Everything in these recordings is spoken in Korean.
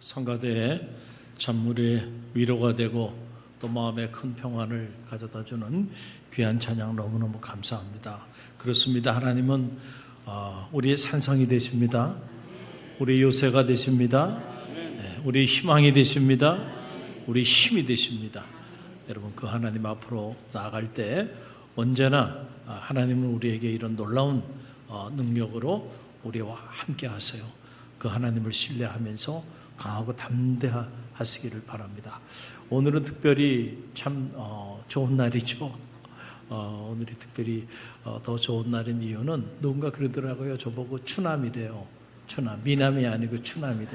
성가대에 참 우리의 위로가 되고 또 마음에 큰 평안을 가져다주는 귀한 찬양 너무너무 감사합니다. 그렇습니다. 하나님은 우리의 산성이 되십니다. 우리 요새가 되십니다. 우리 희망이 되십니다. 우리 힘이 되십니다. 여러분, 그 하나님 앞으로 나아갈 때 언제나 하나님은 우리에게 이런 놀라운 능력으로 우리와 함께 하세요. 그 하나님을 신뢰하면서 강하고 담대하시기를 바랍니다. 오늘은 특별히 참 좋은 날이죠. 오늘이 특별히 더 좋은 날인 이유는 누군가 그러더라고요. 저보고 추남이래요. 추남, 미남이 아니고 추남이래.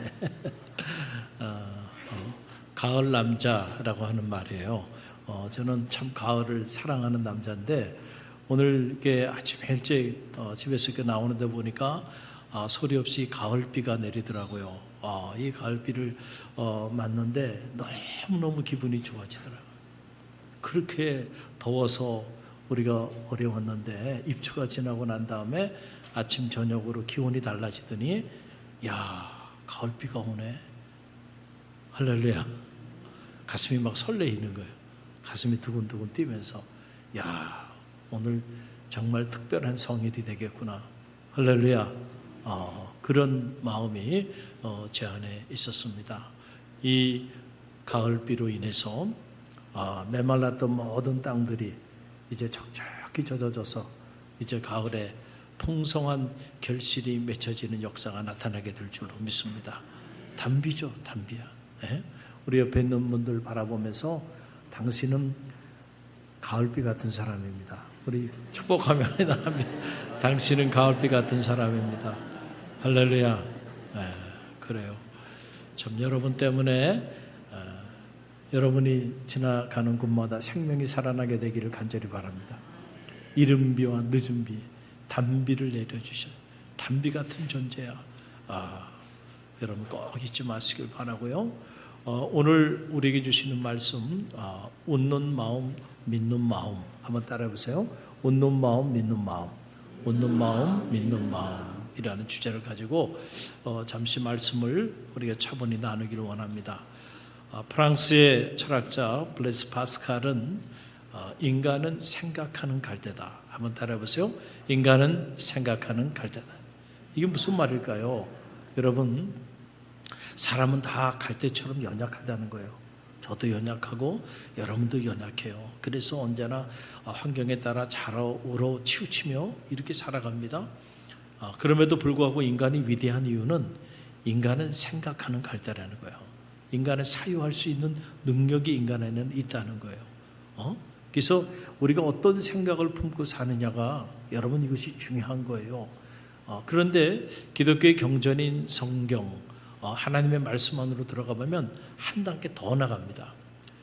가을 남자라고 하는 말이에요. 저는 참 가을을 사랑하는 남자인데 오늘 이렇게 아침 일찍 집에서 이렇게 나오는데 보니까 소리 없이 가을비가 내리더라고요. 이 가을비를 맞는데 너무너무 기분이 좋아지더라고요. 그렇게 더워서 우리가 어려웠는데 입추가 지나고 난 다음에 아침 저녁으로 기온이 달라지더니 야, 가을비가 오네. 할렐루야. 가슴이 막 설레이는 거예요. 가슴이 두근두근 뛰면서 야, 오늘 정말 특별한 성일이 되겠구나. 할렐루야. 그런 마음이 제 안에 있었습니다. 이 가을비로 인해서 메말랐던 모든 땅들이 이제 촉촉히 젖어져서 이제 가을에 풍성한 결실이 맺혀지는 역사가 나타나게 될 줄로 믿습니다. 단비죠, 단비야. 우리 옆에 있는 분들 바라보면서 당신은 가을비 같은 사람입니다. 우리 축복하며 합니다. 당신은 가을비 같은 사람입니다. 할렐루야. 그래요. 참 여러분 때문에 여러분이 지나가는 곳마다 생명이 살아나게 되기를 간절히 바랍니다. 이른 비와 늦은 비, 단비를 내려주셔. 단비 같은 존재야. 여러분 꼭 잊지 마시길 바라고요. 오늘 우리에게 주시는 말씀, 웃는 마음, 믿는 마음. 한번 따라해 보세요. 웃는 마음, 믿는 마음. 웃는 마음, 믿는 마음이라는 주제를 가지고 잠시 말씀을 우리가 차분히 나누기를 원합니다. 프랑스의 철학자 블레스 파스칼은 인간은 생각하는 갈대다. 한번 따라해 보세요. 인간은 생각하는 갈대다. 이게 무슨 말일까요? 여러분, 사람은 다 갈대처럼 연약하다는 거예요. 저도 연약하고 여러분도 연약해요. 그래서 언제나 환경에 따라 자라오러 치우치며 이렇게 살아갑니다. 그럼에도 불구하고 인간이 위대한 이유는 인간은 생각하는 갈대라는 거예요. 인간을 사유할 수 있는 능력이 인간에는 있다는 거예요. 그래서 우리가 어떤 생각을 품고 사느냐가 여러분 이것이 중요한 거예요. 그런데 기독교의 경전인 성경, 하나님의 말씀 안으로 들어가 보면 한 단계 더 나갑니다.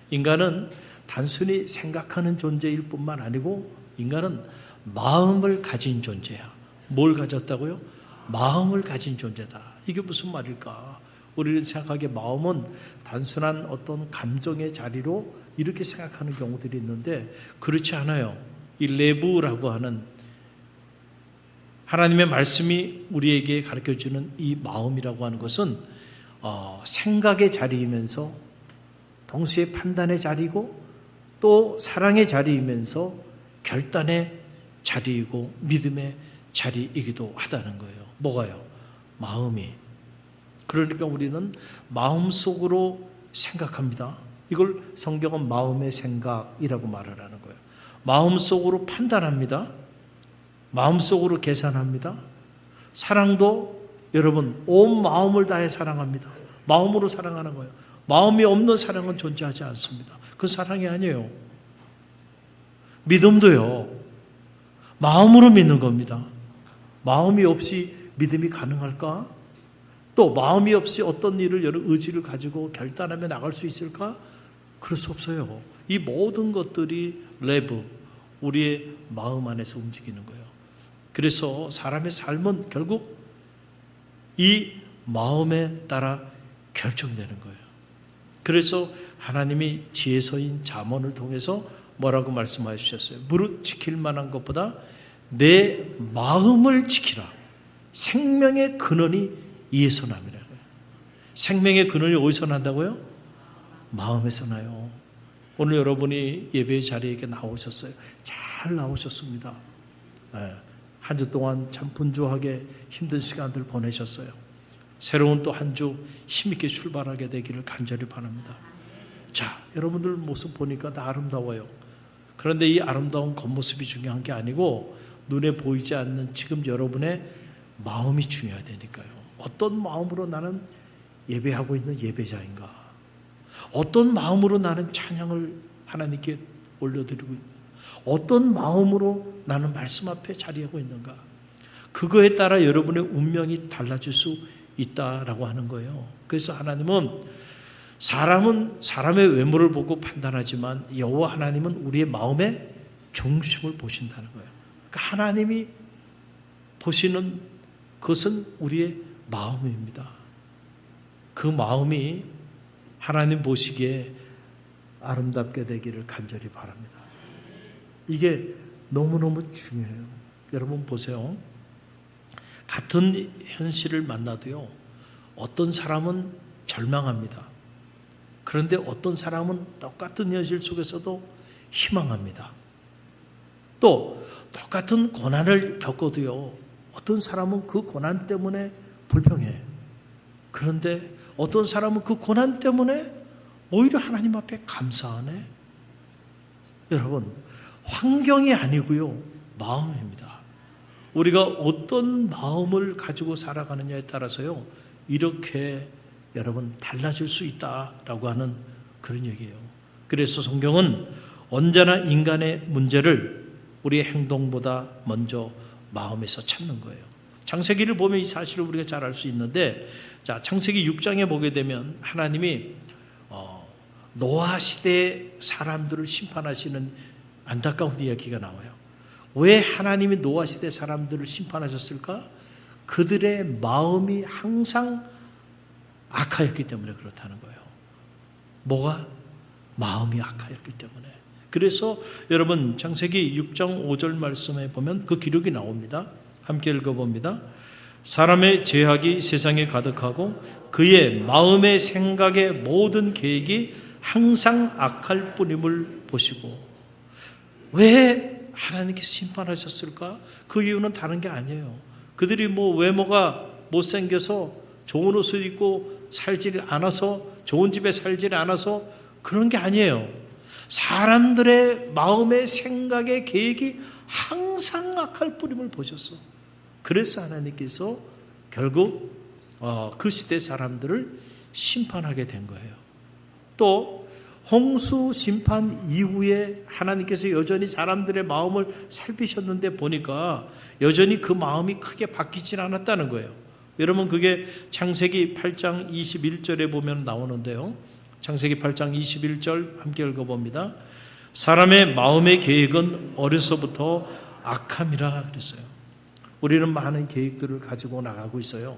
인간은 단순히 생각하는 존재일 뿐만 아니고 인간은 마음을 가진 존재야. 뭘 가졌다고요? 마음을 가진 존재다. 이게 무슨 말일까? 우리는 생각하기에 마음은 단순한 어떤 감정의 자리로 이렇게 생각하는 경우들이 있는데 그렇지 않아요. 이 레부라고 하는 하나님의 말씀이 우리에게 가르쳐주는 이 마음이라고 하는 것은 생각의 자리이면서 동시에 판단의 자리고 또 사랑의 자리이면서 결단의 자리이고 믿음의 자리이기도 하다는 거예요. 뭐가요? 마음이. 그러니까 우리는 마음속으로 생각합니다. 이걸 성경은 마음의 생각이라고 말을 하는 거예요. 마음속으로 판단합니다. 마음속으로 계산합니다. 사랑도 여러분 온 마음을 다해 사랑합니다. 마음으로 사랑하는 거예요. 마음이 없는 사랑은 존재하지 않습니다. 그 사랑이 아니에요. 믿음도요. 마음으로 믿는 겁니다. 마음이 없이 믿음이 가능할까? 또 마음이 없이 어떤 일을 여러 의지를 가지고 결단하며 나갈 수 있을까? 그럴 수 없어요. 이 모든 것들이 레브, 우리의 마음 안에서 움직이는 거예요. 그래서 사람의 삶은 결국 이 마음에 따라 결정되는 거예요. 그래서 하나님이 지혜서인 잠언을 통해서 뭐라고 말씀하여 주셨어요? 무릇 지킬 만한 것보다 내 마음을 지키라. 생명의 근원이 이에서 남이라고요. 생명의 근원이 어디서 난다고요? 마음에서 나요. 오늘 여러분이 예배의 자리에 나오셨어요. 잘 나오셨습니다. 한 주 동안 참 분주하게 힘든 시간들 보내셨어요. 새로운 또 한 주 힘있게 출발하게 되기를 간절히 바랍니다. 자, 여러분들 모습 보니까 다 아름다워요. 그런데 이 아름다운 겉모습이 중요한 게 아니고 눈에 보이지 않는 지금 여러분의 마음이 중요하다니까요. 어떤 마음으로 나는 예배하고 있는 예배자인가? 어떤 마음으로 나는 찬양을 하나님께 올려드리고 있는가? 어떤 마음으로 나는 말씀 앞에 자리하고 있는가? 그거에 따라 여러분의 운명이 달라질 수 있다라고 하는 거예요. 그래서 하나님은 사람은 사람의 외모를 보고 판단하지만 여호와 하나님은 우리의 마음의 중심을 보신다는 거예요. 그러니까 하나님이 보시는 것은 우리의 마음입니다. 그 마음이 하나님 보시기에 아름답게 되기를 간절히 바랍니다. 이게 너무너무 중요해요. 여러분 보세요. 같은 현실을 만나도요, 어떤 사람은 절망합니다. 그런데 어떤 사람은 똑같은 현실 속에서도 희망합니다. 또 똑같은 고난을 겪어도요, 어떤 사람은 그 고난 때문에 불평해. 그런데 어떤 사람은 그 고난 때문에 오히려 하나님 앞에 감사하네. 여러분, 환경이 아니고요, 마음입니다. 우리가 어떤 마음을 가지고 살아가느냐에 따라서요, 이렇게 여러분 달라질 수 있다라고 하는 그런 얘기예요. 그래서 성경은 언제나 인간의 문제를 우리의 행동보다 먼저 마음에서 찾는 거예요. 창세기를 보면 이 사실을 우리가 잘 알 수 있는데, 자, 창세기 6장에 보게 되면 하나님이 노아 시대의 사람들을 심판하시는 안타까운 이야기가 나와요. 왜 하나님이 노아 시대 사람들을 심판하셨을까? 그들의 마음이 항상 악하였기 때문에 그렇다는 거예요. 뭐가? 마음이 악하였기 때문에. 그래서 여러분 창세기 6장 5절 말씀에 보면 그 기록이 나옵니다. 함께 읽어봅니다. 사람의 죄악이 세상에 가득하고 그의 마음의 생각의 모든 계획이 항상 악할 뿐임을 보시고. 왜 하나님께 심판하셨을까? 그 이유는 다른 게 아니에요. 그들이 뭐 외모가 못생겨서 좋은 옷을 입고 살지 않아서, 좋은 집에 살지 않아서 그런 게 아니에요. 사람들의 마음의 생각의 계획이 항상 악할 뿐임을 보셨어. 그래서 하나님께서 결국 그 시대 사람들을 심판하게 된 거예요. 또 홍수 심판 이후에 하나님께서 여전히 사람들의 마음을 살피셨는데 보니까 여전히 그 마음이 크게 바뀌진 않았다는 거예요. 여러분 그게 창세기 8장 21절에 보면 나오는데요. 창세기 8장 21절 함께 읽어봅니다. 사람의 마음의 계획은 어려서부터 악함이라 그랬어요. 우리는 많은 계획들을 가지고 나가고 있어요.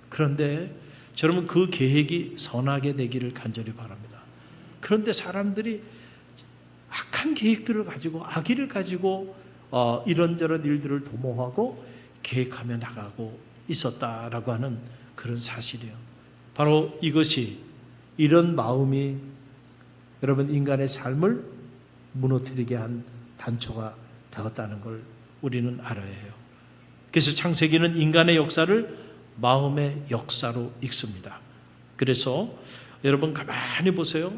그런데 여러분 그 계획이 선하게 되기를 간절히 바랍니다. 그런데 사람들이 악한 계획들을 가지고, 악의를 가지고 이런저런 일들을 도모하고 계획하며 나가고 있었다라고 하는 그런 사실이에요. 바로 이것이, 이런 마음이 여러분 인간의 삶을 무너뜨리게 한 단초가 되었다는 걸 우리는 알아야 해요. 그래서 창세기는 인간의 역사를 마음의 역사로 읽습니다. 그래서 여러분 가만히 보세요.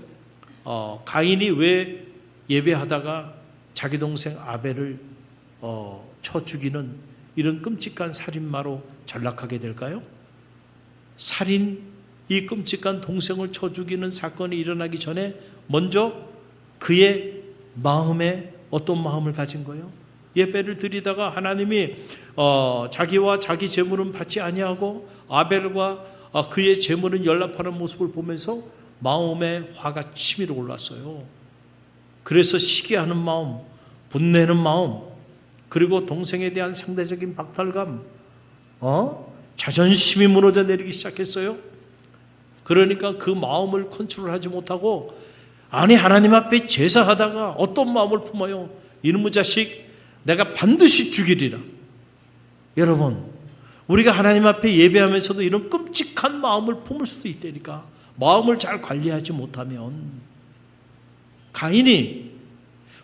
가인이 왜 예배하다가 자기 동생 아벨을 쳐 죽이는 이런 끔찍한 살인마로 전락하게 될까요? 이 끔찍한 동생을 쳐 죽이는 사건이 일어나기 전에 먼저 그의 마음에 어떤 마음을 가진 거예요? 예배를 드리다가 하나님이 자기와 자기 제물은 받지 아니하고 아벨과 그의 제물은 연락하는 모습을 보면서 마음에 화가 치밀어 올랐어요. 그래서 시기하는 마음, 분내는 마음, 그리고 동생에 대한 상대적인 박탈감, 자존심이 무너져 내리기 시작했어요. 그러니까 그 마음을 컨트롤하지 못하고, 아니 하나님 앞에 제사하다가 어떤 마음을 품어요? 이놈의 자식 내가 반드시 죽이리라. 여러분, 우리가 하나님 앞에 예배하면서도 이런 끔찍한 마음을 품을 수도 있다니까. 마음을 잘 관리하지 못하면 가인이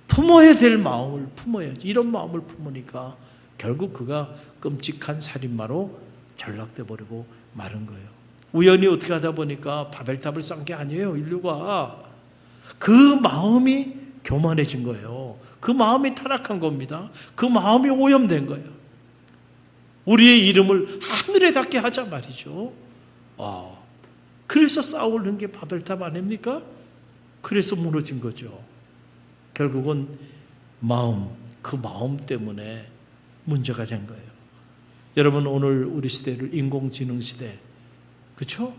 품어야 될 마음을 품어야지. 이런 마음을 품으니까 결국 그가 끔찍한 살인마로 전락돼 버리고 마른 거예요. 우연히 어떻게 하다 보니까 바벨탑을 쌓은 게 아니에요. 인류가 그 마음이 교만해진 거예요. 그 마음이 타락한 겁니다. 그 마음이 오염된 거예요. 우리의 이름을 하늘에 닿게 하자 말이죠. 그래서 쌓아오른 게 바벨탑 아닙니까? 그래서 무너진 거죠. 결국은 그 마음 때문에 문제가 된 거예요. 여러분, 오늘 우리 시대를 인공지능 시대, 그렇죠?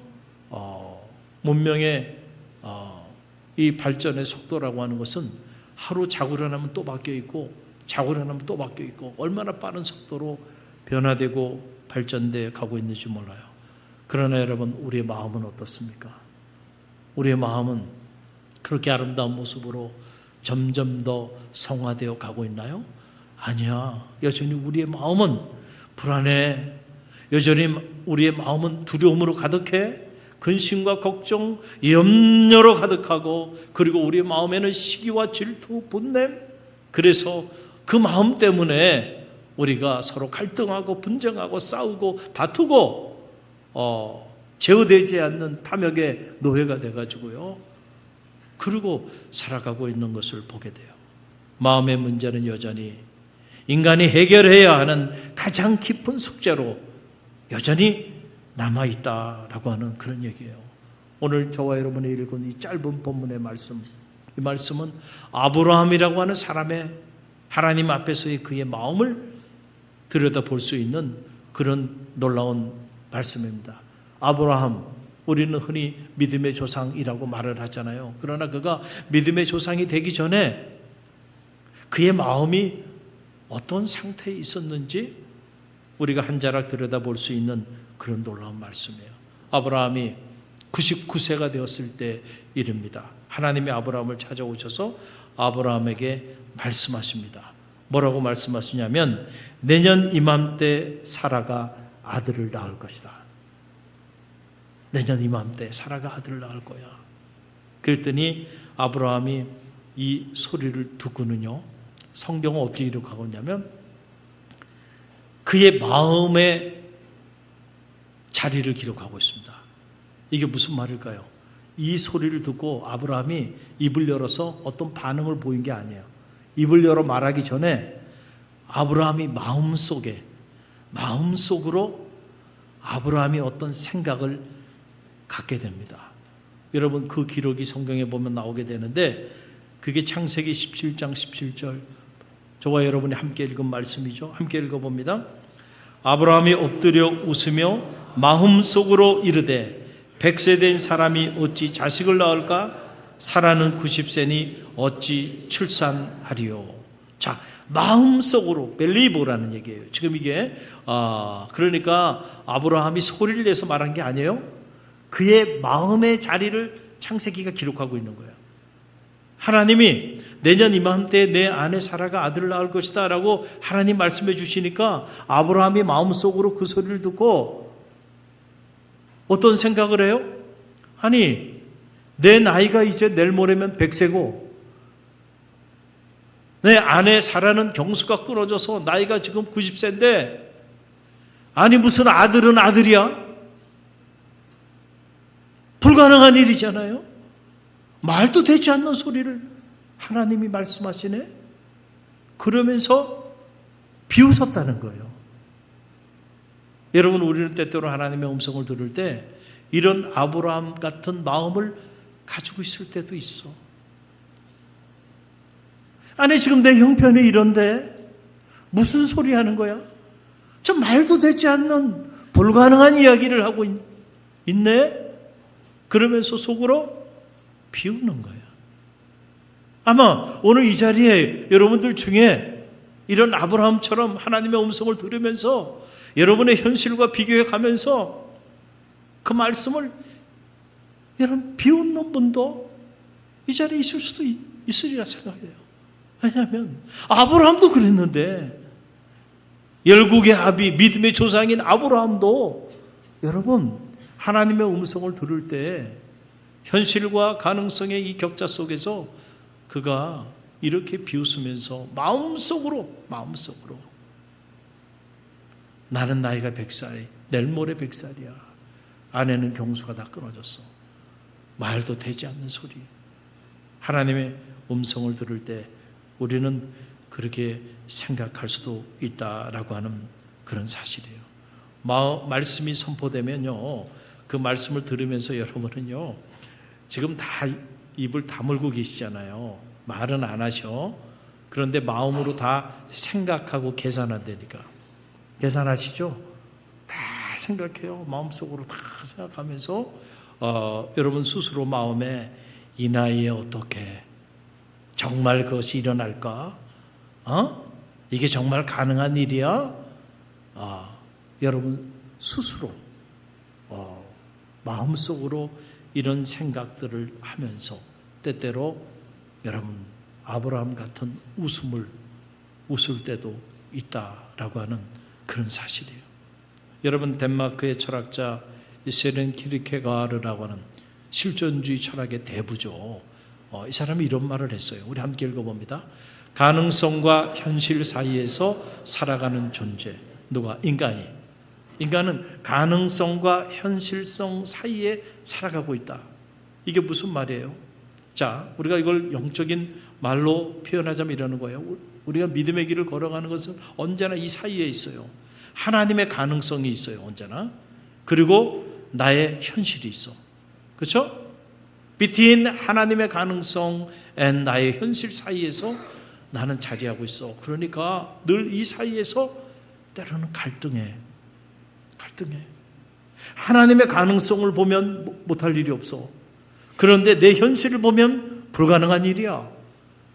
문명의 이 발전의 속도라고 하는 것은 하루 자고 일어나면 또 바뀌어 있고 자고 일어나면 또 바뀌어 있고 얼마나 빠른 속도로 변화되고 발전돼 가고 있는지 몰라요. 그러나 여러분, 우리의 마음은 어떻습니까? 우리의 마음은 그렇게 아름다운 모습으로 점점 더 성화되어 가고 있나요? 아니야. 여전히 우리의 마음은 불안해. 여전히 우리의 마음은 두려움으로 가득해. 근심과 걱정, 염려로 가득하고, 그리고 우리의 마음에는 시기와 질투, 분냄. 그래서 그 마음 때문에 우리가 서로 갈등하고 분쟁하고 싸우고 다투고 제어되지 않는 탐욕의 노예가 돼가지고요. 그리고 살아가고 있는 것을 보게 돼요. 마음의 문제는 여전히 인간이 해결해야 하는 가장 깊은 숙제로 여전히 남아있다라고 하는 그런 얘기예요. 오늘 저와 여러분이 읽은 이 짧은 본문의 말씀, 이 말씀은 아브라함이라고 하는 사람의 하나님 앞에서의 그의 마음을 들여다볼 수 있는 그런 놀라운 말씀입니다. 아브라함, 우리는 흔히 믿음의 조상이라고 말을 하잖아요. 그러나 그가 믿음의 조상이 되기 전에 그의 마음이 어떤 상태에 있었는지 우리가 한 자락 들여다볼 수 있는 그런 놀라운 말씀이에요. 아브라함이 99세가 되었을 때 일입니다. 하나님이 아브라함을 찾아오셔서 아브라함에게 말씀하십니다. 뭐라고 말씀하시냐면 내년 이맘때 사라가 아들을 낳을 것이다. 내년 이맘때 사라가 아들을 낳을 거야. 그랬더니 아브라함이 이 소리를 듣고는요, 성경은 어떻게 기록하고 있냐면 그의 마음의 자리를 기록하고 있습니다. 이게 무슨 말일까요? 이 소리를 듣고 아브라함이 입을 열어서 어떤 반응을 보인 게 아니에요. 입을 열어 말하기 전에 아브라함이 마음속으로 아브라함이 어떤 생각을 갖게 됩니다. 여러분, 그 기록이 성경에 보면 나오게 되는데 그게 창세기 17장 17절, 저와 여러분이 함께 읽은 말씀이죠. 함께 읽어봅니다. 아브라함이 엎드려 웃으며 마음속으로 이르되 100세 된 사람이 어찌 자식을 낳을까? 사라는 90세니 어찌 출산하리요. 자, 마음속으로 벨리보라는 얘기예요. 지금 이게 그러니까 아브라함이 소리를 내서 말한 게 아니에요. 그의 마음의 자리를 창세기가 기록하고 있는 거예요. 하나님이 내년 이맘때 내 아내 사라가 아들을 낳을 것이다 라고 하나님 말씀해 주시니까 아브라함이 마음속으로 그 소리를 듣고 어떤 생각을 해요? 아니, 내 나이가 이제 내일 모레면 100세고 내 아내 사라는 경수가 끊어져서 나이가 지금 90세인데 아니 무슨 아들은 아들이야? 불가능한 일이잖아요. 말도 되지 않는 소리를 하나님이 말씀하시네. 그러면서 비웃었다는 거예요. 여러분, 우리는 때때로 하나님의 음성을 들을 때 이런 아브라함 같은 마음을 가지고 있을 때도 있어. 아니 지금 내 형편이 이런데 무슨 소리 하는 거야? 저 말도 되지 않는 불가능한 이야기를 하고 있네? 그러면서 속으로 비웃는 거야. 아마 오늘 이 자리에 여러분들 중에 이런 아브라함처럼 하나님의 음성을 들으면서 여러분의 현실과 비교해 가면서 그 말씀을 여러분 비웃는 분도 이 자리에 있을 수도 있으리라 생각해요. 왜냐하면 아브라함도 그랬는데 열국의 아비, 믿음의 조상인 아브라함도 여러분 하나님의 음성을 들을 때 현실과 가능성의 이 격차 속에서 그가 이렇게 비웃으면서 마음속으로 나는 나이가 100살, 내일 모레 100살이야. 아내는 경수가 다 끊어졌어. 말도 되지 않는 소리. 하나님의 음성을 들을 때 우리는 그렇게 생각할 수도 있다라고 하는 그런 사실이에요. 말씀이 선포되면요, 그 말씀을 들으면서 여러분은요, 지금 다 입을 다물고 계시잖아요. 말은 안 하셔. 그런데 마음으로 다 생각하고 계산한다니까. 계산하시죠? 다 생각해요. 마음속으로 다 생각하면서 여러분 스스로 마음에 이 나이에 어떻게 정말 그것이 일어날까? 이게 정말 가능한 일이야? 여러분 스스로 마음속으로 이런 생각들을 하면서 때때로 여러분 아브라함 같은 웃을 때도 있다라고 하는 그런 사실이에요. 여러분 덴마크의 철학자 세렌 키르케가르라고 하는 실존주의 철학의 대부죠. 이 사람이 이런 말을 했어요. 우리 함께 읽어봅니다. 가능성과 현실 사이에서 살아가는 존재. 누가? 인간은 가능성과 현실성 사이에 살아가고 있다. 이게 무슨 말이에요? 자, 우리가 이걸 영적인 말로 표현하자면 이러는 거예요. 우리가 믿음의 길을 걸어가는 것은 언제나 이 사이에 있어요. 하나님의 가능성이 있어요. 언제나. 그리고 나의 현실이 있어. 그렇죠? between 하나님의 가능성 and 나의 현실 사이에서 나는 자리하고 있어. 그러니까 늘 이 사이에서 때로는 갈등해. 하나님의 가능성을 보면 못할 일이 없어. 그런데 내 현실을 보면 불가능한 일이야.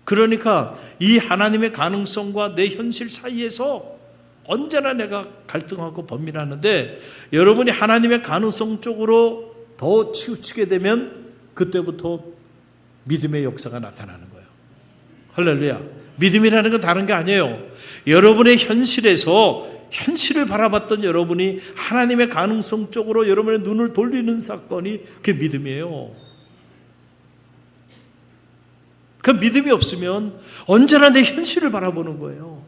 그러니까 이 하나님의 가능성과 내 현실 사이에서 언제나 내가 갈등하고 범민하는데, 여러분이 하나님의 가능성 쪽으로 더 치우치게 되면 그때부터 믿음의 역사가 나타나는 거예요. 할렐루야. 믿음이라는 건 다른 게 아니에요. 여러분의 현실을 바라봤던 여러분이 하나님의 가능성 쪽으로 여러분의 눈을 돌리는 사건이 그게 믿음이에요. 그 믿음이 없으면 언제나 내 현실을 바라보는 거예요.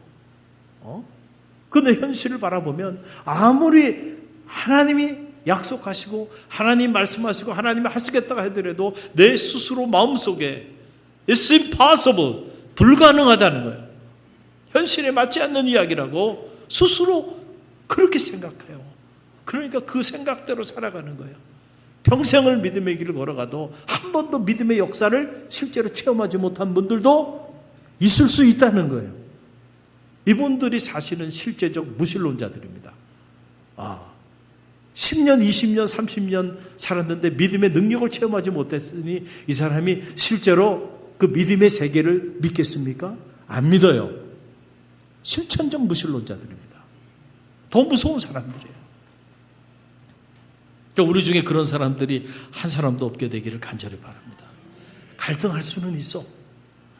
그 내 현실을 바라보면 아무리 하나님이 약속하시고 하나님 말씀하시고 하나님이 하시겠다고 하더라도 내 스스로 마음속에 It's impossible, 불가능하다는 거예요. 현실에 맞지 않는 이야기라고 스스로 그렇게 생각해요. 그러니까 그 생각대로 살아가는 거예요. 평생을 믿음의 길을 걸어가도 한 번도 믿음의 역사를 실제로 체험하지 못한 분들도 있을 수 있다는 거예요. 이분들이 사실은 실제적 무신론자들입니다. 10년, 20년, 30년 살았는데 믿음의 능력을 체험하지 못했으니 이 사람이 실제로 그 믿음의 세계를 믿겠습니까? 안 믿어요. 실천적 무신론자들입니다. 더 무서운 사람들이에요. 우리 중에 그런 사람들이 한 사람도 없게 되기를 간절히 바랍니다. 갈등할 수는 있어.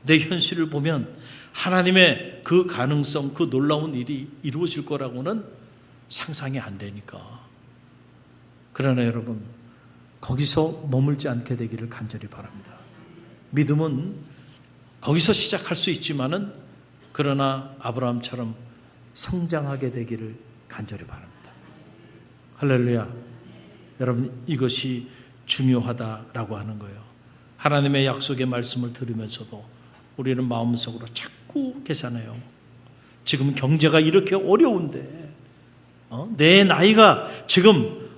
내 현실을 보면 하나님의 그 가능성, 그 놀라운 일이 이루어질 거라고는 상상이 안 되니까. 그러나 여러분, 거기서 머물지 않게 되기를 간절히 바랍니다. 믿음은 거기서 시작할 수 있지만은 그러나 아브라함처럼 성장하게 되기를 간절히 바랍니다. 할렐루야. 여러분, 이것이 중요하다라고 하는 거예요. 하나님의 약속의 말씀을 들으면서도 우리는 마음속으로 자꾸 계산해요. 지금 경제가 이렇게 어려운데 내 나이가 지금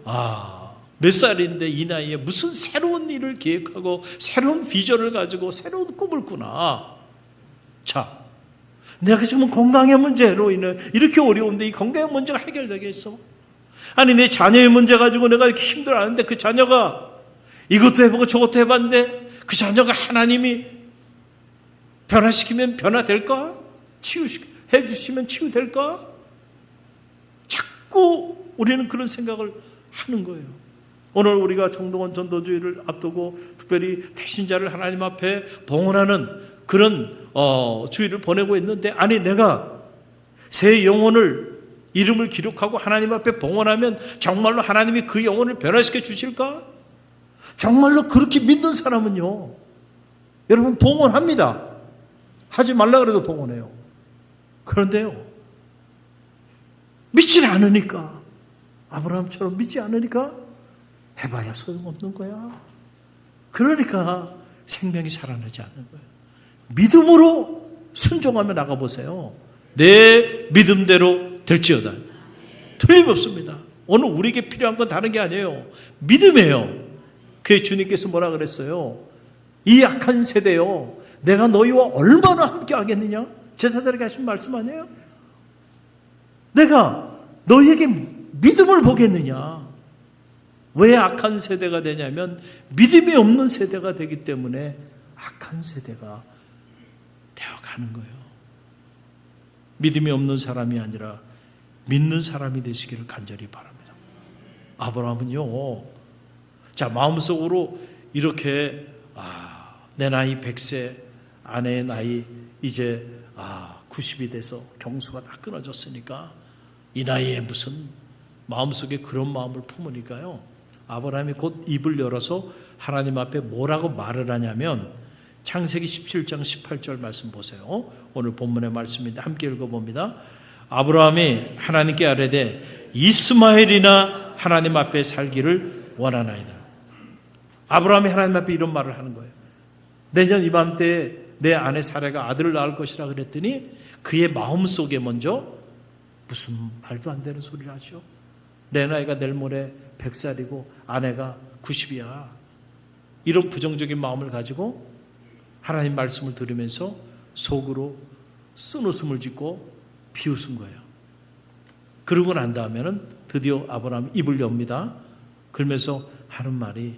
몇 살인데 이 나이에 무슨 새로운 일을 계획하고 새로운 비전을 가지고 새로운 꿈을 꾸나. 자, 내가 지금 건강의 문제로 인해 이렇게 어려운데 이 건강의 문제가 해결되겠어? 아니, 내 자녀의 문제 가지고 내가 이렇게 힘들어하는데 그 자녀가 이것도 해보고 저것도 해봤는데 그 자녀가 하나님이 변화시키면 변화될까? 해주시면 치유될까? 자꾸 우리는 그런 생각을 하는 거예요. 오늘 우리가 정동원 전도주의를 앞두고 특별히 대신자를 하나님 앞에 봉헌하는 그런 주의를 보내고 있는데, 아니 내가 새 영혼을 이름을 기록하고 하나님 앞에 봉헌하면 정말로 하나님이 그 영혼을 변화시켜 주실까? 정말로 그렇게 믿는 사람은요, 여러분 봉헌합니다. 하지 말라 그래도 봉헌해요. 그런데요, 믿지 않으니까, 아브라함처럼 믿지 않으니까 해봐야 소용없는 거야. 그러니까 생명이 살아나지 않는 거예요. 믿음으로 순종하며 나가보세요. 내 믿음대로 될지어다. 틀림없습니다. 오늘 우리에게 필요한 건 다른 게 아니에요. 믿음이에요. 그의 주님께서 뭐라 그랬어요? 이 약한 세대요, 내가 너희와 얼마나 함께 하겠느냐? 제자들에게 하신 말씀 아니에요? 내가 너희에게 믿음을 보겠느냐? 왜 악한 세대가 되냐면 믿음이 없는 세대가 되기 때문에 악한 세대가 되어가는 거예요. 믿음이 없는 사람이 아니라 믿는 사람이 되시기를 간절히 바랍니다. 아브라함은요, 자, 마음속으로 이렇게 내 나이 100세, 아내의 나이 이제 90이 돼서 경수가 다 끊어졌으니까 이 나이에 무슨, 마음속에 그런 마음을 품으니까요, 아브라함이 곧 입을 열어서 하나님 앞에 뭐라고 말을 하냐면 창세기 17장 18절 말씀 보세요. 오늘 본문의 말씀인데 함께 읽어봅니다. 아브라함이 하나님께 아뢰되 이스마엘이나 하나님 앞에 살기를 원하나이다. 아브라함이 하나님 앞에 이런 말을 하는 거예요. 내년 이맘때에 내 아내 사라가 아들을 낳을 것이라 그랬더니 그의 마음속에 먼저 무슨 말도 안 되는 소리를 하죠. 내 나이가 내일 모레 100살이고 아내가 90이야. 이런 부정적인 마음을 가지고 하나님 말씀을 들으면서 속으로 쓴웃음을 짓고 비웃은 거예요. 그러고 난 다음에는 드디어 아브라함이 입을 엽니다. 그러면서 하는 말이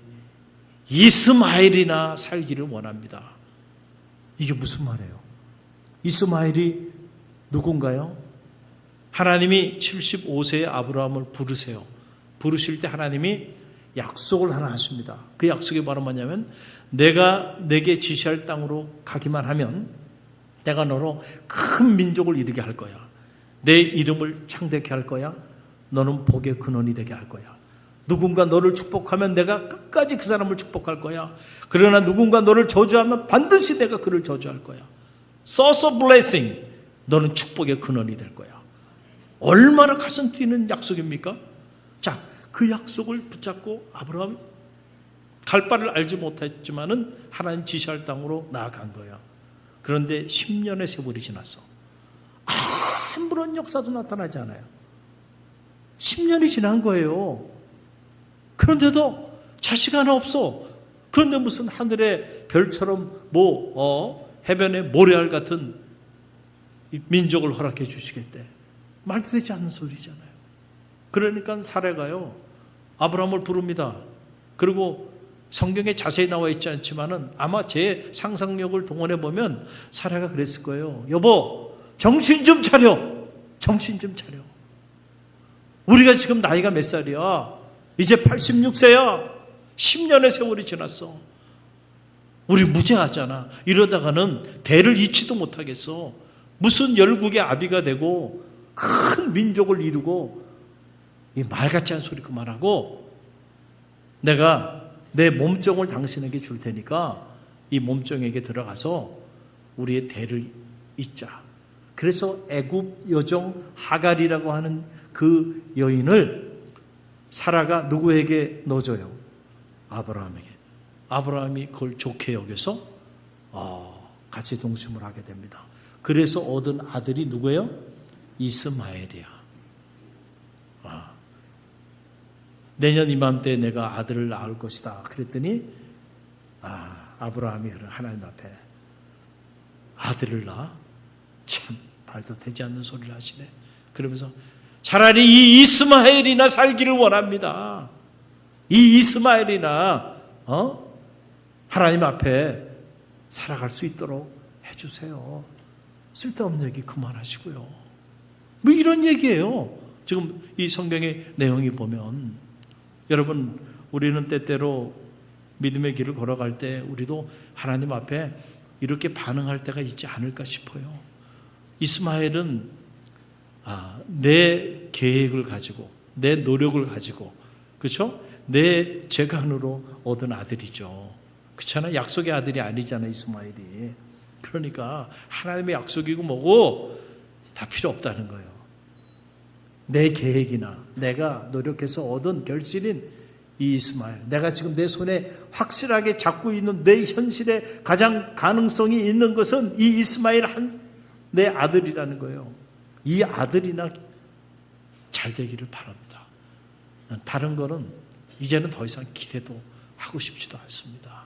이스마엘이나 살기를 원합니다. 이게 무슨 말이에요? 이스마엘이 누군가요? 하나님이 75세의 아브라함을 부르세요. 부르실 때 하나님이 약속을 하나 하십니다. 그 약속이 바로 뭐냐면 내가 내게 지시할 땅으로 가기만 하면 내가 너로 큰 민족을 이루게 할 거야. 내 이름을 창대케 할 거야. 너는 복의 근원이 되게 할 거야. 누군가 너를 축복하면 내가 끝까지 그 사람을 축복할 거야. 그러나 누군가 너를 저주하면 반드시 내가 그를 저주할 거야. Source of blessing. 너는 축복의 근원이 될 거야. 얼마나 가슴 뛰는 약속입니까? 자, 그 약속을 붙잡고 아브라함이 갈 바를 알지 못했지만은 하나님 지시할 땅으로 나아간 거야. 그런데 10년의 세월이 지났어. 아무런 역사도 나타나지 않아요. 10년이 지난 거예요. 그런데도 자식 하나 없어. 그런데 무슨 하늘의 별처럼 해변의 모래알 같은 민족을 허락해 주시겠대. 말도 되지 않는 소리잖아요. 그러니까 사라가요, 아브라함을 부릅니다. 그리고 성경에 자세히 나와 있지 않지만은 아마 제 상상력을 동원해 보면 사라가 그랬을 거예요. 여보, 정신 좀 차려. 정신 좀 차려. 우리가 지금 나이가 몇 살이야? 이제 86세야. 10년의 세월이 지났어. 우리 무죄하잖아. 이러다가는 대를 잇지도 못하겠어. 무슨 열국의 아비가 되고 큰 민족을 이루고, 이 말 같지 않은 소리 그만하고 내가 내 몸종을 당신에게 줄 테니까 이 몸종에게 들어가서 우리의 대를 잇자. 그래서 애굽 여종 하갈이라고 하는 그 여인을 사라가 누구에게 넣어줘요? 아브라함에게. 아브라함이 그걸 좋게 여겨서 같이 동침을 하게 됩니다. 그래서 얻은 아들이 누구예요? 이스마엘이야. 내년 이맘때 내가 아들을 낳을 것이다. 그랬더니 아브라함이 하나님 앞에 아들을 낳아? 참 말도 되지 않는 소리를 하시네. 그러면서 차라리 이 이스마엘이나 살기를 원합니다. 이 이스마엘이나 하나님 앞에 살아갈 수 있도록 해주세요. 쓸데없는 얘기 그만하시고요. 뭐 이런 얘기예요. 지금 이 성경의 내용이 보면, 여러분, 우리는 때때로 믿음의 길을 걸어갈 때 우리도 하나님 앞에 이렇게 반응할 때가 있지 않을까 싶어요. 이스마엘은 내 계획을 가지고 내 노력을 가지고 그렇죠? 내 재간으로 얻은 아들이죠. 그렇잖아요. 약속의 아들이 아니잖아요, 이스마엘이. 그러니까 하나님의 약속이고 뭐고 다 필요 없다는 거예요. 내 계획이나 내가 노력해서 얻은 결실인 이 이스마엘, 내가 지금 내 손에 확실하게 잡고 있는 내 현실에 가장 가능성이 있는 것은 이 이스마엘 내 아들이라는 거예요. 이 아들이나 잘 되기를 바랍니다. 다른 거는 이제는 더 이상 기대도 하고 싶지도 않습니다.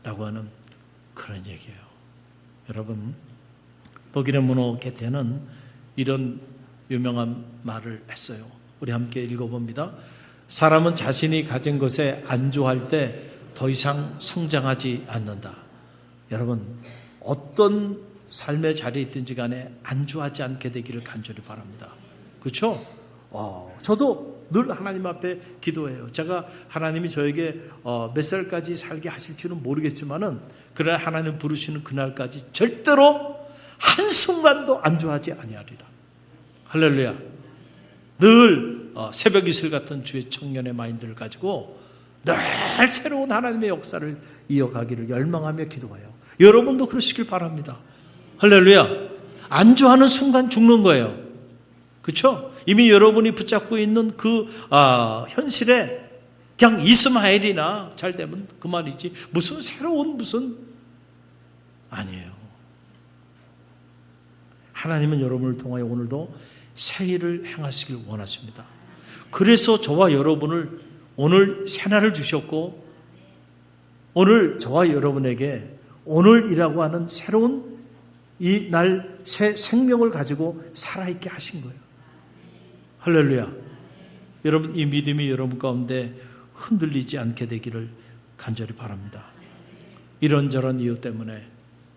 라고 하는 그런 얘기예요. 여러분, 독일의 문호 게테는 이런 유명한 말을 했어요. 우리 함께 읽어봅니다. 사람은 자신이 가진 것에 안주할 때 더 이상 성장하지 않는다. 여러분, 어떤 삶의 자리에 있든지 간에 안주하지 않게 되기를 간절히 바랍니다. 그렇죠? 저도 늘 하나님 앞에 기도해요. 제가 하나님이 저에게 몇 살까지 살게 하실지는 모르겠지만은 그러나 하나님 부르시는 그날까지 절대로 한순간도 안주하지 아니하리라. 할렐루야. 늘 새벽 이슬 같은 주의 청년의 마인드를 가지고 늘 새로운 하나님의 역사를 이어가기를 열망하며 기도해요. 여러분도 그러시길 바랍니다. 할렐루야. 안주하는 순간 죽는 거예요. 그렇죠? 이미 여러분이 붙잡고 있는 그 현실에 그냥 이스마엘이나 잘 되면 그만이지 무슨 새로운 무슨 아니에요. 하나님은 여러분을 통하여 오늘도 새 일을 행하시길 원하십니다. 그래서 저와 여러분을 오늘 새날을 주셨고 오늘 저와 여러분에게 오늘이라고 하는 새로운 이 날 새 생명을 가지고 살아있게 하신 거예요. 할렐루야. 여러분, 이 믿음이 여러분 가운데 흔들리지 않게 되기를 간절히 바랍니다. 이런저런 이유 때문에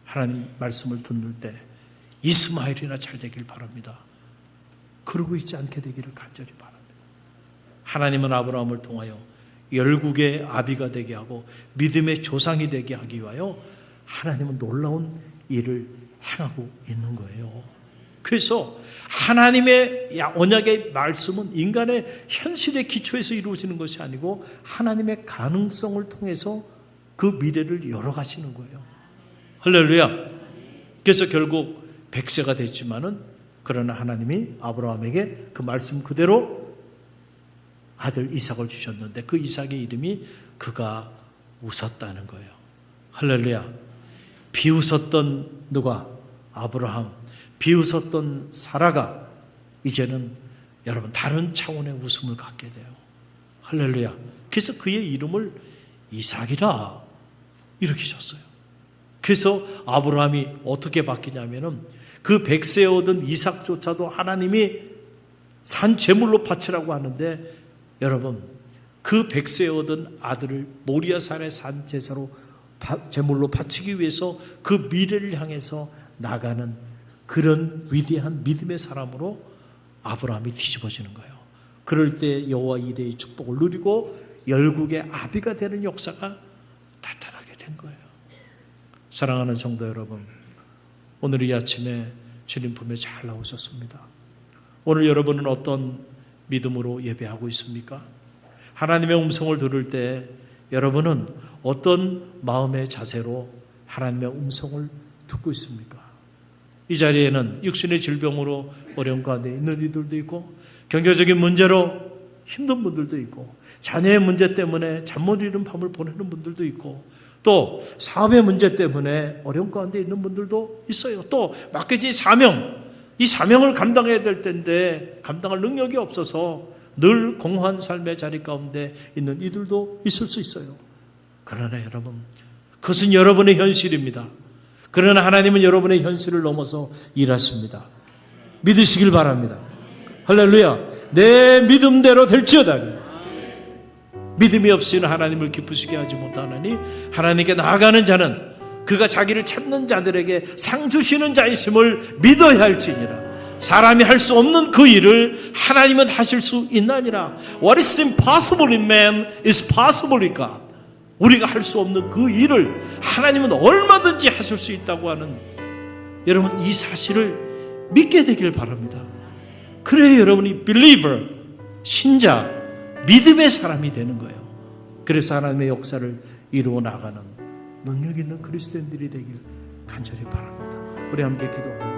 하나님 말씀을 듣는 때 이스마엘이나 잘 되길 바랍니다. 그러고 있지 않게 되기를 간절히 바랍니다. 하나님은 아브라함을 통하여 열국의 아비가 되게 하고 믿음의 조상이 되게 하기 위하여 하나님은 놀라운 일을 행하고 있는 거예요. 그래서 하나님의 언약의 말씀은 인간의 현실의 기초에서 이루어지는 것이 아니고 하나님의 가능성을 통해서 그 미래를 열어가시는 거예요. 할렐루야. 그래서 결국 100세가 됐지만은 그러나 하나님이 아브라함에게 그 말씀 그대로 아들 이삭을 주셨는데 그 이삭의 이름이 그가 웃었다는 거예요. 할렐루야. 비웃었던 누가? 아브라함. 비웃었던 사라가 이제는 여러분 다른 차원의 웃음을 갖게 돼요. 할렐루야. 그래서 그의 이름을 이삭이라 이렇게 졌어요. 그래서 아브라함이 어떻게 바뀌냐면은 그 100세에 얻은 이삭조차도 하나님이 산 제물로 바치라고 하는데 여러분 그 100세에 얻은 아들을 모리아산의 산 제사로 제물로 바치기 위해서 그 미래를 향해서 나가는 그런 위대한 믿음의 사람으로 아브라함이 뒤집어지는 거예요. 그럴 때 여호와 이레의 축복을 누리고 열국의 아비가 되는 역사가 나타나게 된 거예요. 사랑하는 성도 여러분, 오늘 이 아침에 주님 품에 잘 나오셨습니다. 오늘 여러분은 어떤 믿음으로 예배하고 있습니까? 하나님의 음성을 들을 때 여러분은 어떤 마음의 자세로 하나님의 음성을 듣고 있습니까? 이 자리에는 육신의 질병으로 어려운 가운데 있는 이들도 있고 경제적인 문제로 힘든 분들도 있고 자녀의 문제 때문에 잠 못 이루는 밤을 보내는 분들도 있고 또 사업의 문제 때문에 어려운 가운데 있는 분들도 있어요. 또 맡겨진 사명, 이 사명을 감당해야 될 텐데 감당할 능력이 없어서 늘 공허한 삶의 자리 가운데 있는 이들도 있을 수 있어요. 그러나 여러분, 그것은 여러분의 현실입니다. 그러나 하나님은 여러분의 현실을 넘어서 일하십니다. 믿으시길 바랍니다. 할렐루야. 내 믿음대로 될지어다. 믿음이 없이는 하나님을 기쁘시게 하지 못하나니 하나님께 나아가는 자는 그가 자기를 찾는 자들에게 상 주시는 자이심을 믿어야 할지니라. 사람이 할 수 없는 그 일을 하나님은 하실 수 있나니라. What is impossible in man is possible in God. 우리가 할 수 없는 그 일을 하나님은 얼마든지 하실 수 있다고 하는 여러분 이 사실을 믿게 되길 바랍니다. 그래야 여러분이 believer, 신자, 믿음의 사람이 되는 거예요. 그래서 하나님의 역사를 이루어 나가는 능력 있는 그리스도인들이 되길 간절히 바랍니다. 우리 함께 기도합니다.